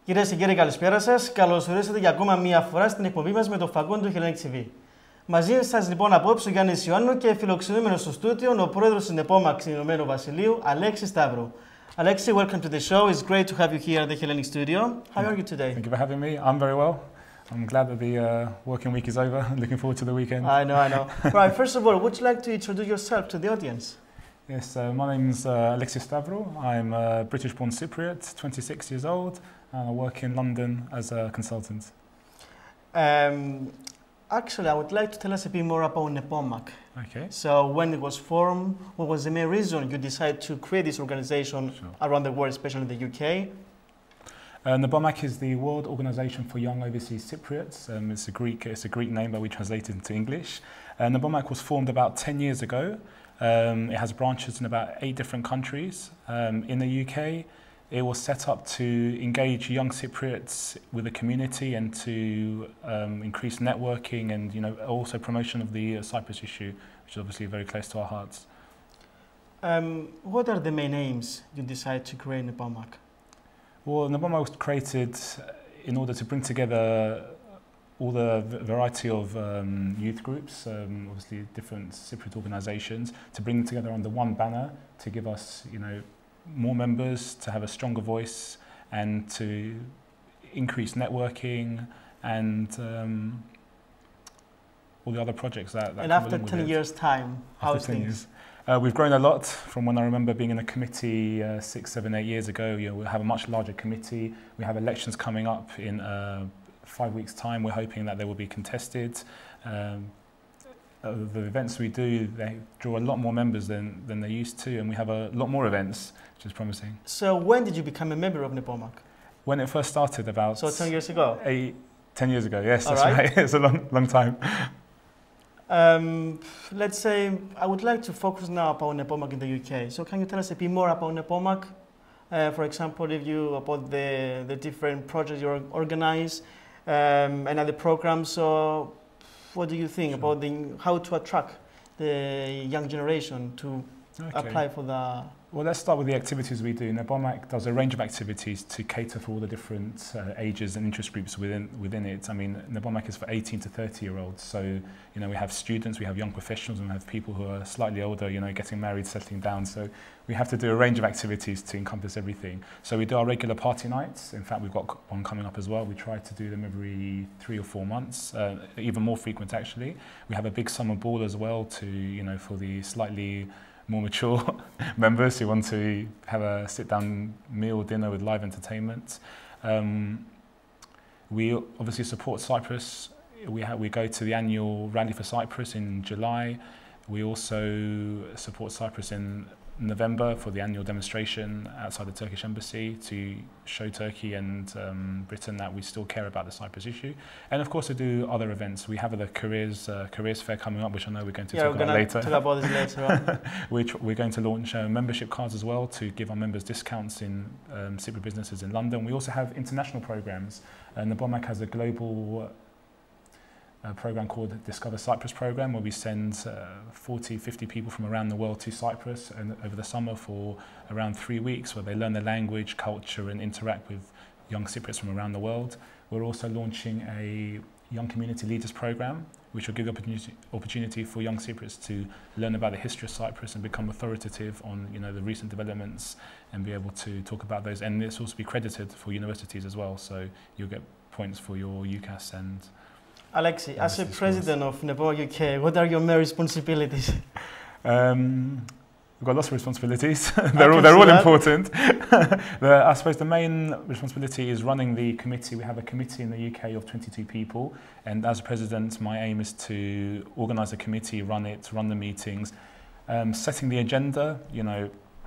Κυρίες και κύριοι, καλησπέρα σας. Καλώς ορίσατε για ακόμα μία φορά στην εκπομπή μας με το φακόν του Hellenic TV. Μαζί σας λοιπόν απόψε ο Γιάννης Ιωάννου και φιλοξενούμενος στο στούντιο ο Πρόεδρος της ΝΕΠΟΜΑΚ Ηνωμένου Βασιλείου, Αλέξη Σταύρου. Alexi, welcome to the show. It's great to have you here at the Hellenic studio. How are you today? Thank you for having me. I'm very well. I'm glad that the working week is over. Looking forward to the weekend. I know. Right, first of all, would you like to introduce yourself to the audience? Yes, my name's Alexi Stαύρου. I'm a British-born Cypriot, 26 years old, and I work in London as a consultant. Actually, I would like to tell us a bit more about ΝΕΠΟΜΑΚ. Okay. So, when it was formed, what was the main reason you decided to create this organization around the world, especially in the UK? ΝΕΠΟΜΑΚ is the World Organization for Young Overseas Cypriots. It's a Greek name, but we translate it into English. ΝΕΠΟΜΑΚ was formed about 10 years ago. It has branches in about 8 different countries. In the UK, it was set up to engage young Cypriots with the community and to increase networking and also promotion of the Cyprus issue, which is obviously very close to our hearts. What are the main aims you decided to create ΝΕΠΟΜΑΚ? Well, ΝΕΠΟΜΑΚ was created in order to bring together all the variety of youth groups, obviously different Cypriot organisations, to bring them together under one banner to give us, more members, to have a stronger voice, and to increase networking and all the other projects that and after 10 years' time, how is things? We've grown a lot from when I remember being in a committee 6, 7, 8 years ago. We have a much larger committee. We have elections coming up in 5 weeks' time. We're hoping that they will be contested. The events we do, they draw a lot more members than they used to, and we have a lot more events, which is promising. So when did you become a member of NEPOMAK? When it first started, about 10 years ago? 10 years ago, yes, that's right. It's a long time. Let's say, I would like to focus now upon ΝΕΠΟΜΑΚ in the UK. So can you tell us a bit more about ΝΕΠΟΜΑΚ? For example, about the different projects you organize and other programs. So what do you think about how to attract the young generation to apply for the... Well, let's start with the activities we do. ΝΕΠΟΜΑΚ does a range of activities to cater for all the different ages and interest groups within it. I mean, ΝΕΠΟΜΑΚ is for 18 to 30-year-olds. So, we have students, we have young professionals, and we have people who are slightly older, getting married, settling down. So we have to do a range of activities to encompass everything. So we do our regular party nights. In fact, we've got one coming up as well. We try to do them every 3 or 4 months, even more frequent actually. We have a big summer ball as well to, for the slightly more mature members who want to have a sit-down meal, dinner with live entertainment. We obviously support Cyprus. We go to the annual Rally for Cyprus in July. We also support Cyprus in November for the annual demonstration outside the Turkish embassy to show Turkey and Britain that we still care about the Cyprus issue. And of course, we do other events. We have the careers fair coming up, which I know we're going to talk about later. Talk about this later on. Which we're going to launch membership cards as well to give our members discounts in Cypriot businesses in London. We also have international programs. ΝΕΠΟΜΑΚ has a global program called Discover Cyprus program, where we send 40, 50 people from around the world to Cyprus and over the summer for around 3 weeks, where they learn the language, culture, and interact with young Cypriots from around the world. We're also launching a Young Community Leaders program, which will give opportunity for young Cypriots to learn about the history of Cyprus and become authoritative on the recent developments and be able to talk about those. And this will also be credited for universities as well, so you'll get points for your UCAS and... Alexi, as a president of ΝΕΠΟΜΑΚ UK, what are your main responsibilities? We've got lots of responsibilities. they're all important. I suppose the main responsibility is running the committee. We have a committee in the UK of 22 people, and as president, my aim is to organise a committee, run the meetings, setting the agenda,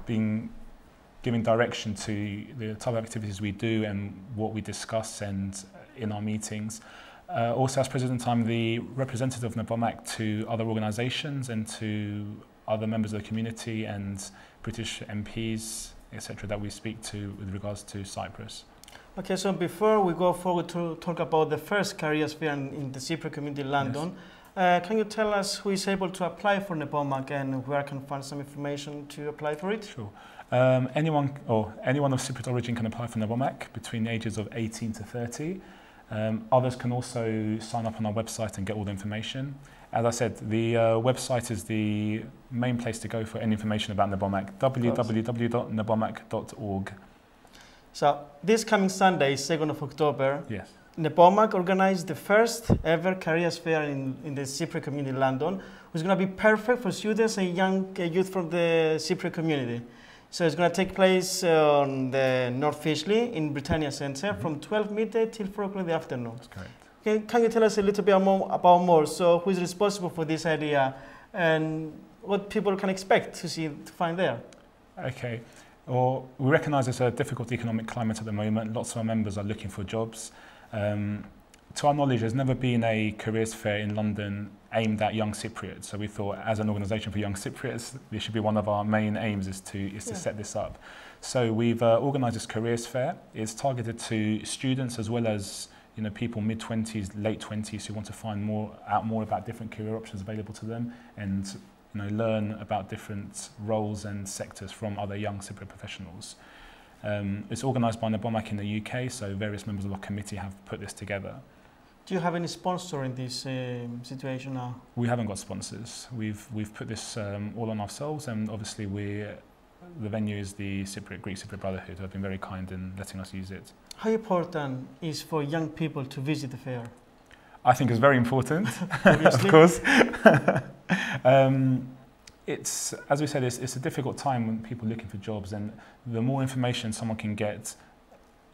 giving direction to the type of activities we do and what we discuss and in our meetings. Also, as president, I'm the representative of НΕΠΟΜΑΚ to other organisations and to other members of the community and British MPs, etc., that we speak to with regards to Cyprus. Okay, so before we go forward to talk about the first careers fair in the Cypriot community in London, can you tell us who is able to apply for ΝΕΠΟΜΑΚ and where I can find some information to apply for it? Sure. Anyone of Cypriot origin can apply for НΕΠΟΜΑΚ between the ages of 18 to 30. Others can also sign up on our website and get all the information. As I said, the website is the main place to go for any information about НЕПОМАК, www.nepomac.org. So this coming Sunday, 2nd of October, yes, ΝΕΠΟΜΑΚ organized the first ever careers fair in the Cypriot community in London, which is going to be perfect for students and young youth from the Cypriot community. So it's going to take place on the North Finchley in Britannia Centre from 12 midday till 4 o'clock in the afternoon. That's correct. Can you tell us a little bit about more? So who is responsible for this idea and what people can expect to find there? Okay. Well, we recognise it's a difficult economic climate at the moment. Lots of our members are looking for jobs. To our knowledge, there's never been a careers fair in London aimed at young Cypriots. So we thought, as an organisation for young Cypriots, this should be one of our main aims is to set this up. So we've organised this careers fair. It's targeted to students as well as people mid-20s, late 20s who want to find out more about different career options available to them and learn about different roles and sectors from other young Cypriot professionals. It's organised by НΕΠΟΜΑΚ in the UK, so various members of our committee have put this together. Do you have any sponsor in this situation now? We haven't got sponsors. We've put this all on ourselves, and obviously the venue is the Greek Cypriot Brotherhood, who have been very kind in letting us use it. How important is for young people to visit the fair? I think it's very important, of course. It's, as we said, it's a difficult time when people are looking for jobs, and the more information someone can get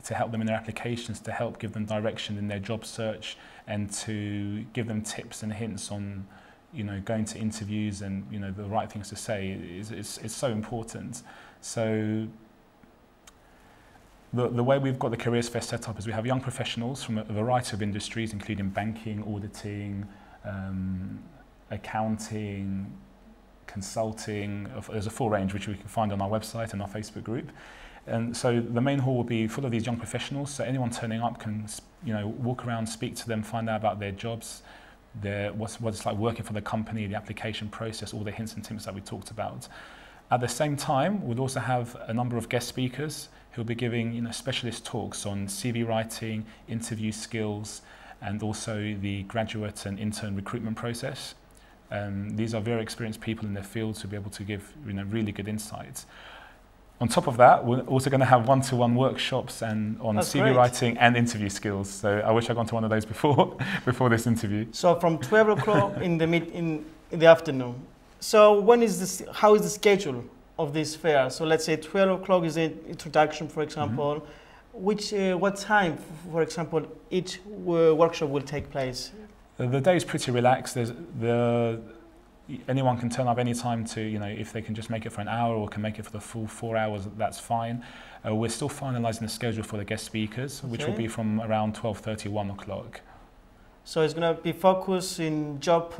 to help them in their applications, to help give them direction in their job search, and to give them tips and hints on, going to interviews and the right things to say is so important. So the way we've got the Careers Fair set up is we have young professionals from a variety of industries, including banking, auditing, accounting, consulting. There's a full range which we can find on our website and our Facebook group. And so the main hall will be full of these young professionals, so anyone turning up can walk around, speak to them, find out about their jobs, what it's like working for the company, the application process, all the hints and tips that we talked about. At the same time, we'll also have a number of guest speakers who will be giving specialist talks on CV writing, interview skills, and also the graduate and intern recruitment process. These are very experienced people in their fields who will be able to give really good insights. On top of that, we're also going to have one-to-one workshops on CV writing and interview skills. So I wish I'd gone to one of those before this interview. So from 12 o'clock in the afternoon. So how is the schedule of this fair? So let's say 12 o'clock is the introduction, for example. What time, for example, each workshop will take place? The day is pretty relaxed. Anyone can turn up any time to, if they can just make it for an hour or can make it for the full 4 hours, that's fine. We're still finalising the schedule for the guest speakers, which will be from around 12:30, 1 o'clock. So it's going to be focused in job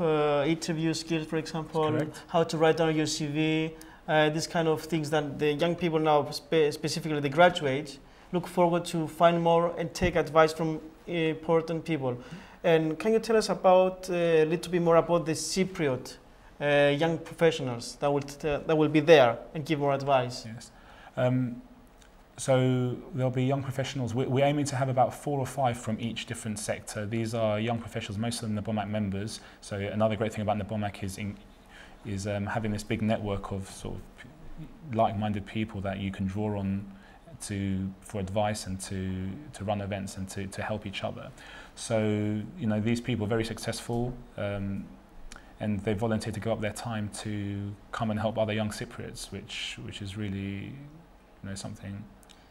interview skills, for example, how to write down your CV, these kind of things that the young people now, specifically the graduates, look forward to find more and take advice from important people. And can you tell us about a little bit more about the Cypriot young professionals that will be there and give more advice? Yes. So there'll be young professionals. We're aiming to have about 4 or 5 from each different sector. These are young professionals, most of them НЕПОМАК members. So another great thing about НЕПОМAK is having this big network of sort of like-minded people that you can draw on for advice and to run events and to help each other. So these people are very successful, and they volunteer to give up their time to come and help other young Cypriots, which is really something.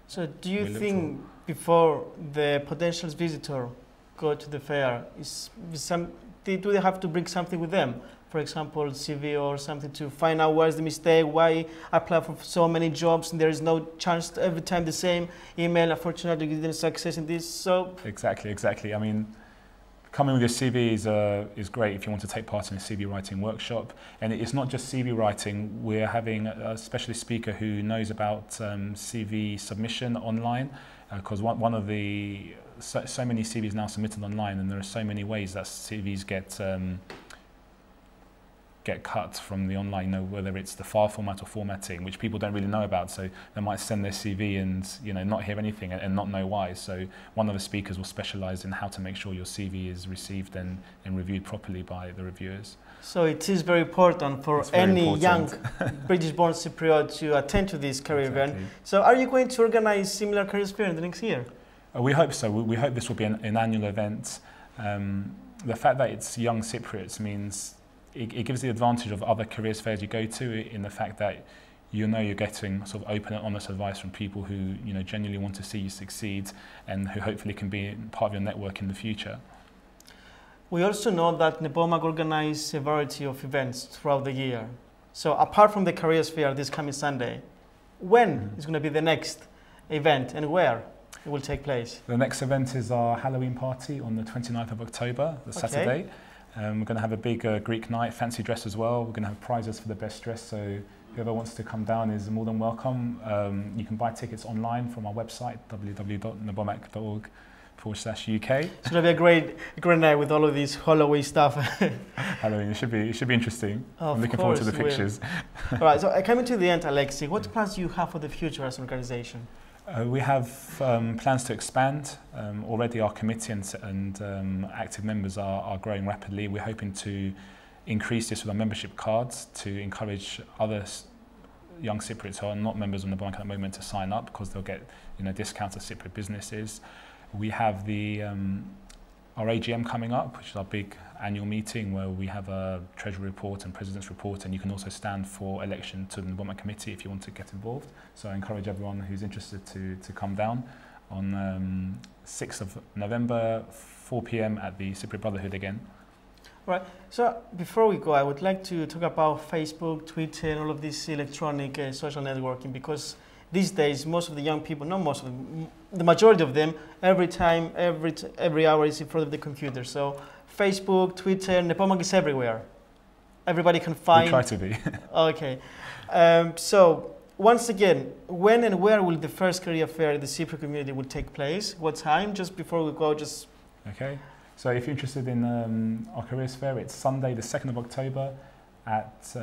So do you think before the potential visitor go to the fair, do they have to bring something with them? For example, CV or something to find out where's the mistake, why apply for so many jobs and there is no chance every time the same email, unfortunately you didn't success in this, so... Exactly. I mean, coming with your CV is great if you want to take part in a CV writing workshop. And it's not just CV writing, we're having a specialist speaker who knows about CV submission online, because one of the... So many CVs now submitted online, and there are so many ways that CVs get... get cut from the online, you know, whether it's the file format or formatting, which people don't really know about. So they might send their CV and, you know, not hear anything and not know why. So one of the speakers will specialise in how to make sure your CV is received and reviewed properly by the reviewers. So it is very important for any young British-born Cypriot to attend to this career event. So are you going to organise similar career fair in the next year? We hope so. We hope this will be an annual event. The fact that it's young Cypriots means it gives the advantage of other careers fairs you go to in the fact that you know you're getting sort of open and honest advice from people who, you know, genuinely want to see you succeed and who hopefully can be part of your network in the future. We also know that ΝΕΠΟΜΑΚ organises a variety of events throughout the year. So apart from the careers fair this coming Sunday, when is going to be the next event and where it will take place? The next event is our Halloween party on the 29th of October, the Saturday. We're going to have a big Greek night, fancy dress as well. We're going to have prizes for the best dress, so whoever wants to come down is more than welcome. You can buy tickets online from our website, www.nepomac.org/UK. It's going to be a great night with all of this Halloween stuff. Halloween, it should be interesting. I'm looking forward to the pictures. All right, so coming to the end, Alexi, what plans do you have for the future as an organisation? We have plans to expand. Already our committee and active members are growing rapidly. We're hoping to increase this with our membership cards to encourage other young Cypriots who are not members of ΝΕΠΟΜΑΚ at the moment to sign up, because they'll get, you know, discounts at Cypriot businesses. We have our AGM coming up, which is our big annual meeting where we have a treasury report and president's report, and you can also stand for election to the ΝΕΠΟΜΑΚ committee if you want to get involved. So I encourage everyone who's interested to come down on 6th of November, 4 p.m. at the Cypriot Brotherhood again. Right. So before we go, I would like to talk about Facebook, Twitter, and all of this electronic social networking, because these days, most of the young people, not most of them, the majority of them, every hour is in front of the computer. So Facebook, Twitter, ΝΕΠΟΜΑΚ is everywhere. Everybody can find. We try to be. Okay. So once again, when and where will the first career fair in the Cypriot community will take place? What time? Just before we go, just. Okay. So if you're interested in our careers fair, it's Sunday, the 2nd of October at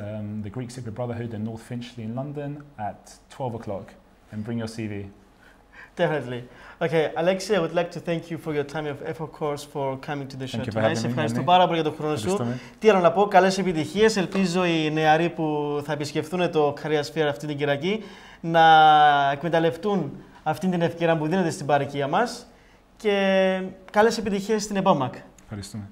the Greek Cypriot Brotherhood in North Finchley in London at 12 o'clock. And bring your CV. Definitely. Okay, Alexi, I would like to thank you for your time of effort, of course, for coming to the show tonight. Σε ευχαριστώ πάρα πολύ για τον χρόνο σου. Τι άλλο να πω, καλές επιτυχίες. Ελπίζω οι νεαροί που θα επισκεφθούν το Careers Fair αυτή την Κυριακή να εκμεταλλευτούν αυτή την ευκαιρία που δίνεται στην παροικία μας και καλές επιτυχίες στην ΝΕΠΟΜΑΚ. Ευχαριστούμε.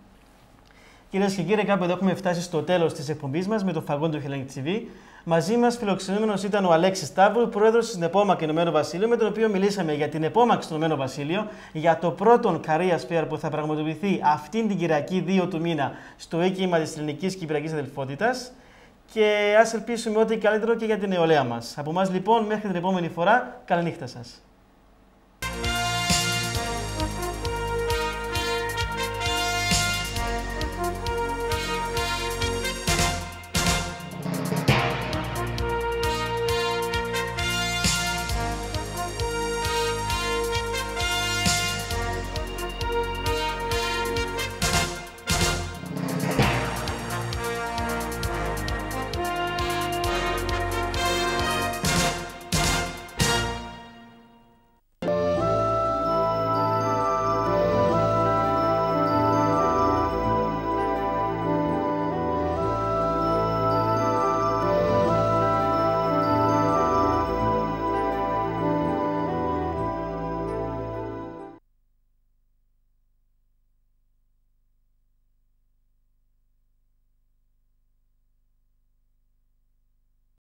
Κυρίες και κύριοι, κάπου εδώ έχουμε φτάσει στο τέλος της εκπομπής μας με το φαγόν του Hellenic TV. Μαζί μας φιλοξενούμενος ήταν ο Αλέξης Σταύρου, πρόεδρος της ΝΕΠΟΜΑΚ Ηνωμένο Βασίλειο, με τον οποίο μιλήσαμε για την ΝΕΠΟΜΑΚ στο Ηνωμένο Βασίλειο, για το πρώτο Careers Fair που θα πραγματοποιηθεί αυτήν την Κυριακή 2 του μήνα στο οίκημα της Ελληνικής Κυπριακής Αδελφότητας. Και ας ελπίσουμε ότι καλύτερο και για την νεολαία μας. Από εμάς λοιπόν, μέχρι την επόμενη φορά, καληνύχτα σας.